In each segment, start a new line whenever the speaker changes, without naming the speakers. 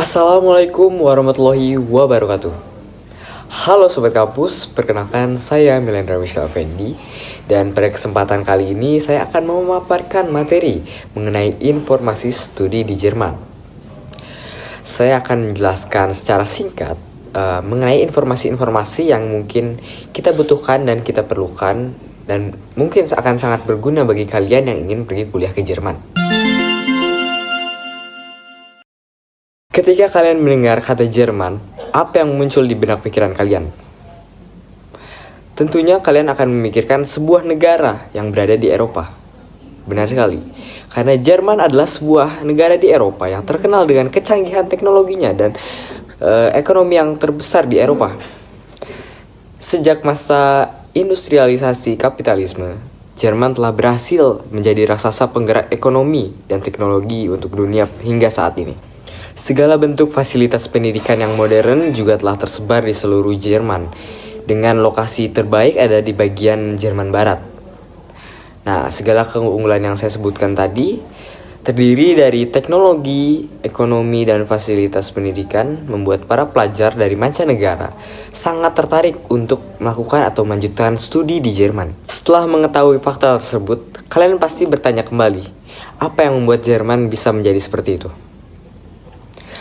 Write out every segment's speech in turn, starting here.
Assalamualaikum warahmatullahi wabarakatuh. Halo Sobat Kampus, perkenalkan saya Milendra Wisla Effendi. Dan pada kesempatan kali ini saya akan memaparkan materi mengenai informasi studi di Jerman. Saya akan menjelaskan secara singkat mengenai informasi-informasi yang mungkin kita butuhkan dan kita perlukan, dan mungkin akan sangat berguna bagi kalian yang ingin pergi kuliah ke Jerman. Ketika kalian mendengar kata Jerman, apa yang muncul di benak pikiran kalian? Tentunya kalian akan memikirkan sebuah negara yang berada di Eropa. Benar sekali, karena Jerman adalah sebuah negara di Eropa yang terkenal dengan kecanggihan teknologinya dan ekonomi yang terbesar di Eropa. Sejak masa industrialisasi kapitalisme, Jerman telah berhasil menjadi raksasa penggerak ekonomi dan teknologi untuk dunia hingga saat ini. Segala bentuk fasilitas pendidikan yang modern juga telah tersebar di seluruh Jerman, dengan lokasi terbaik ada di bagian Jerman Barat. Nah, segala keunggulan yang saya sebutkan tadi terdiri dari teknologi, ekonomi, dan fasilitas pendidikan membuat para pelajar dari mancanegara sangat tertarik untuk melakukan atau melanjutkan studi di Jerman. Setelah mengetahui fakta tersebut, kalian pasti bertanya kembali, apa yang membuat Jerman bisa menjadi seperti itu?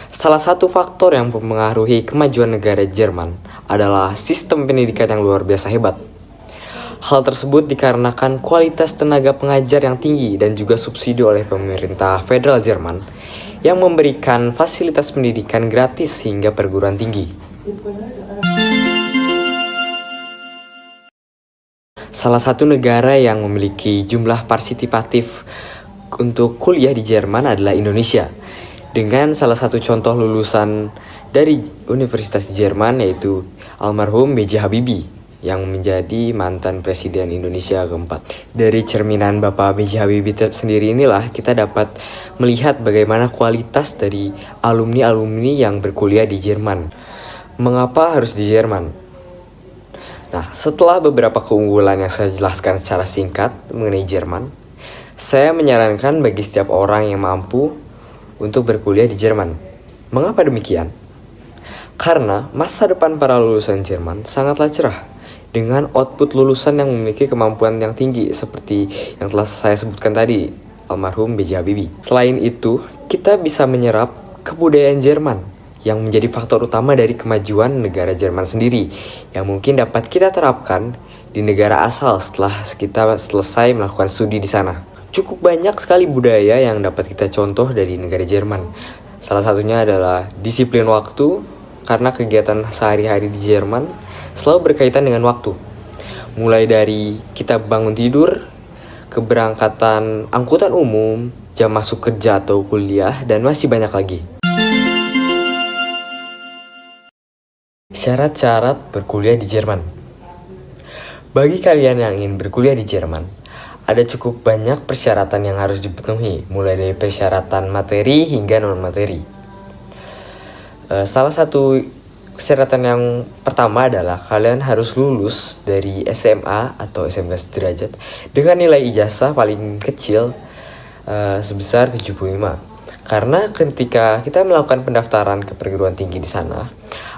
Salah satu faktor yang mempengaruhi kemajuan negara Jerman adalah sistem pendidikan yang luar biasa hebat. Hal tersebut dikarenakan kualitas tenaga pengajar yang tinggi dan juga subsidi oleh pemerintah federal Jerman yang memberikan fasilitas pendidikan gratis hingga perguruan tinggi. Salah satu negara yang memiliki jumlah partisipatif untuk kuliah di Jerman adalah Indonesia, dengan salah satu contoh lulusan dari Universitas Jerman yaitu almarhum B.J. Habibie yang menjadi mantan Presiden Indonesia keempat. Dari cerminan Bapak B.J. Habibie sendiri inilah kita dapat melihat bagaimana kualitas dari alumni-alumni yang berkuliah di Jerman. Mengapa harus di Jerman? Nah, setelah beberapa keunggulan yang saya jelaskan secara singkat mengenai Jerman, saya menyarankan bagi setiap orang yang mampu untuk berkuliah di Jerman. Mengapa demikian? Karena masa depan para lulusan Jerman sangatlah cerah dengan output lulusan yang memiliki kemampuan yang tinggi seperti yang telah saya sebutkan tadi, almarhum B.J. Habibie. Selain itu, kita bisa menyerap kebudayaan Jerman yang menjadi faktor utama dari kemajuan negara Jerman sendiri yang mungkin dapat kita terapkan di negara asal setelah kita selesai melakukan studi di sana. Cukup banyak sekali budaya yang dapat kita contoh dari negara Jerman. Salah satunya adalah disiplin waktu, karena kegiatan sehari-hari di Jerman selalu berkaitan dengan waktu. Mulai dari kita bangun tidur, keberangkatan angkutan umum, jam masuk kerja atau kuliah, dan masih banyak lagi. Syarat-syarat berkuliah di Jerman. Bagi kalian yang ingin berkuliah di Jerman, ada cukup banyak persyaratan yang harus dipenuhi, mulai dari persyaratan materi hingga non-materi. Salah satu persyaratan yang pertama adalah kalian harus lulus dari SMA atau SMK sederajat dengan nilai ijazah paling kecil sebesar 75. Karena ketika kita melakukan pendaftaran ke perguruan tinggi di sana,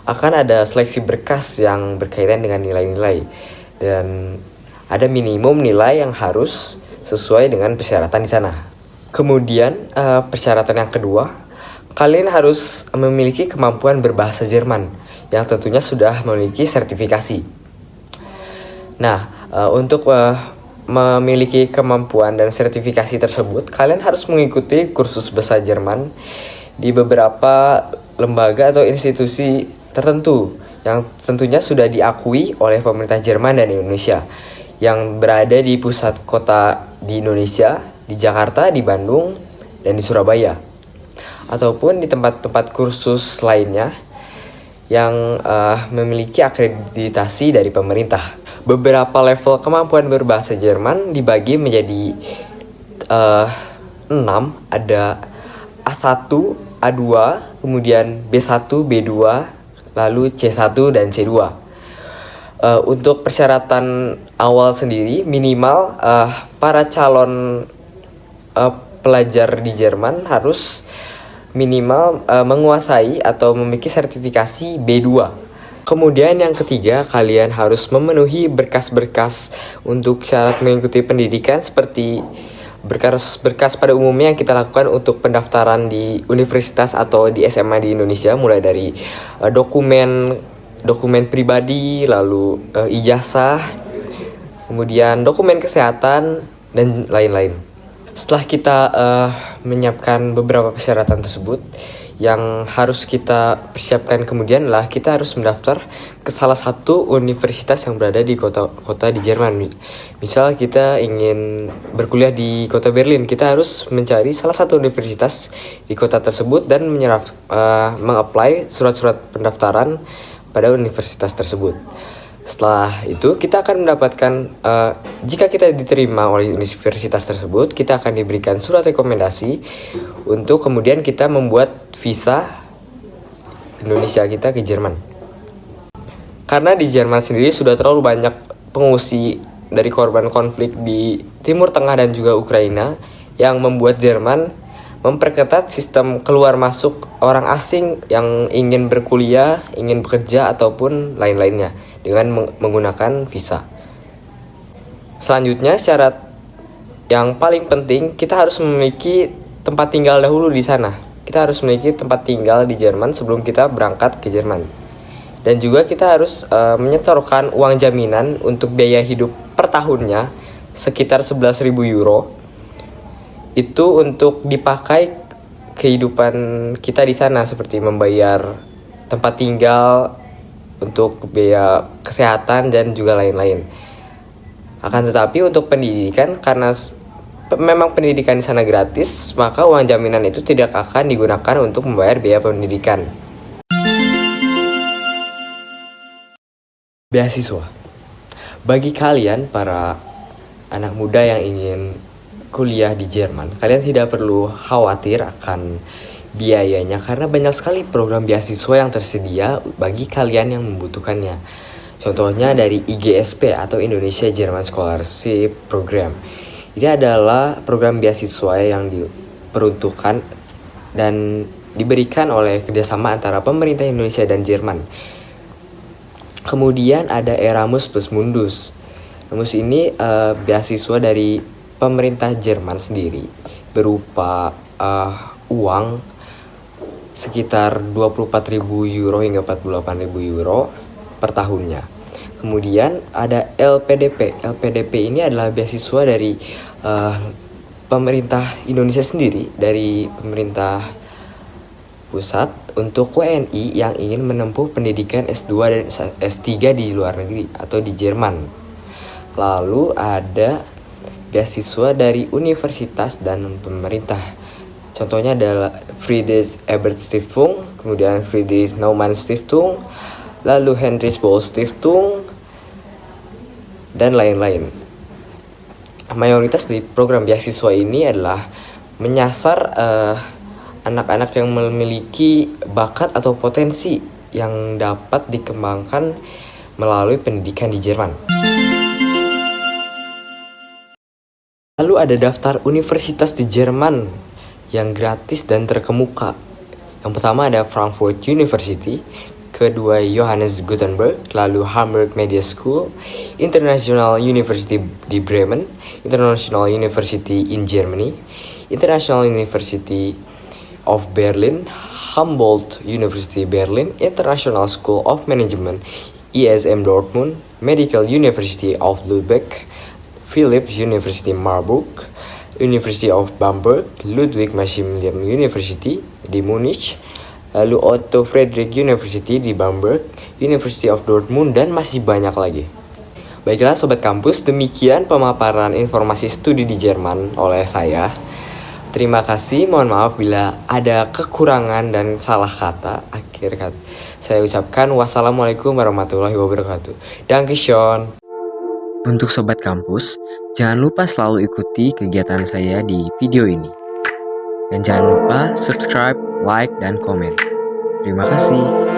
akan ada seleksi berkas yang berkaitan dengan nilai-nilai, dan ada minimum nilai yang harus sesuai dengan persyaratan di sana. Kemudian persyaratan yang kedua, kalian harus memiliki kemampuan berbahasa Jerman yang tentunya sudah memiliki sertifikasi. Nah, untuk memiliki kemampuan dan sertifikasi tersebut, kalian harus mengikuti kursus bahasa Jerman di beberapa lembaga atau institusi tertentu yang tentunya sudah diakui oleh pemerintah Jerman dan Indonesia, yang berada di pusat kota di Indonesia, di Jakarta, di Bandung, dan di Surabaya, ataupun di tempat-tempat kursus lainnya yang memiliki akreditasi dari pemerintah. Beberapa level kemampuan berbahasa Jerman dibagi menjadi 6, ada A1, A2, kemudian B1, B2, lalu C1 dan C2. Untuk persyaratan awal sendiri, minimal para calon pelajar di Jerman harus minimal menguasai atau memiliki sertifikasi B2. Kemudian yang ketiga, kalian harus memenuhi berkas-berkas untuk syarat mengikuti pendidikan seperti berkas pada umumnya yang kita lakukan untuk pendaftaran di universitas atau di SMA di Indonesia, mulai dari dokumen pribadi, lalu ijazah, kemudian dokumen kesehatan dan lain-lain. Setelah kita menyiapkan beberapa persyaratan tersebut, yang harus kita persiapkan kemudian adalah kita harus mendaftar ke salah satu universitas yang berada di kota di Jerman. Misal kita ingin berkuliah di kota Berlin, kita harus mencari salah satu universitas di kota tersebut dan mengapply surat-surat pendaftaran pada universitas tersebut. Setelah itu kita akan mendapatkan, jika kita diterima oleh universitas tersebut, kita akan diberikan surat rekomendasi untuk kemudian kita membuat visa Indonesia kita ke Jerman. Karena di Jerman sendiri sudah terlalu banyak pengungsi dari korban konflik di Timur Tengah dan juga Ukraina, yang membuat Jerman memperketat sistem keluar masuk orang asing yang ingin berkuliah, ingin bekerja ataupun lain-lainnya dengan menggunakan visa. Selanjutnya, syarat yang paling penting, kita harus memiliki tempat tinggal dahulu di sana. Kita harus memiliki tempat tinggal di Jerman sebelum kita berangkat ke Jerman. Dan juga kita harus menyetorkan uang jaminan untuk biaya hidup per tahunnya sekitar 11.000 euro. Itu untuk dipakai kehidupan kita di sana, seperti membayar tempat tinggal, untuk biaya kesehatan dan juga lain-lain. Akan tetapi untuk pendidikan, karena memang pendidikan di sana gratis, maka uang jaminan itu tidak akan digunakan untuk membayar biaya pendidikan. Beasiswa. Bagi kalian para anak muda yang ingin kuliah di Jerman, kalian tidak perlu khawatir akan biayanya, karena banyak sekali program beasiswa yang tersedia bagi kalian yang membutuhkannya. Contohnya dari IGSP atau Indonesia German Scholarship Program. Ini adalah program beasiswa yang diperuntukkan dan diberikan oleh kerjasama antara pemerintah Indonesia dan Jerman. Kemudian ada Erasmus Plus Mundus. Erasmus ini beasiswa dari pemerintah Jerman sendiri berupa uang sekitar 24.000 euro hingga 48.000 euro per tahunnya. Kemudian ada LPDP. LPDP ini adalah beasiswa dari pemerintah Indonesia sendiri, dari pemerintah pusat untuk WNI yang ingin menempuh pendidikan S2 dan S3 di luar negeri atau di Jerman. Lalu ada beasiswa dari universitas dan pemerintah. Contohnya adalah Friedrich Ebert Stiftung, kemudian Friedrich Naumann Stiftung, lalu Heinrich Böll Stiftung, dan lain-lain. Mayoritas di program beasiswa ini adalah menyasar anak-anak yang memiliki bakat atau potensi yang dapat dikembangkan melalui pendidikan di Jerman. Lalu ada daftar universitas di Jerman yang gratis dan terkemuka. Yang pertama ada Frankfurt University, kedua Johannes Gutenberg, lalu Hamburg Media School, International University di Bremen, International University in Germany, International University of Berlin, Humboldt University Berlin, International School of Management, ISM Dortmund, Medical University of Lübeck, Philips University Marburg, University of Bamberg, Ludwig Maximilian University di Munich, lalu Otto Friedrich University di Bamberg, University of Dortmund, dan masih banyak lagi. Baiklah Sobat Kampus, demikian pemaparan informasi studi di Jerman oleh saya. Terima kasih, mohon maaf bila ada kekurangan dan salah kata. Akhir kata saya ucapkan wassalamualaikum warahmatullahi wabarakatuh. Dankeschön. Untuk Sobat Kampus, jangan lupa selalu ikuti kegiatan saya di video ini. Dan jangan lupa subscribe, like, dan komen. Terima kasih.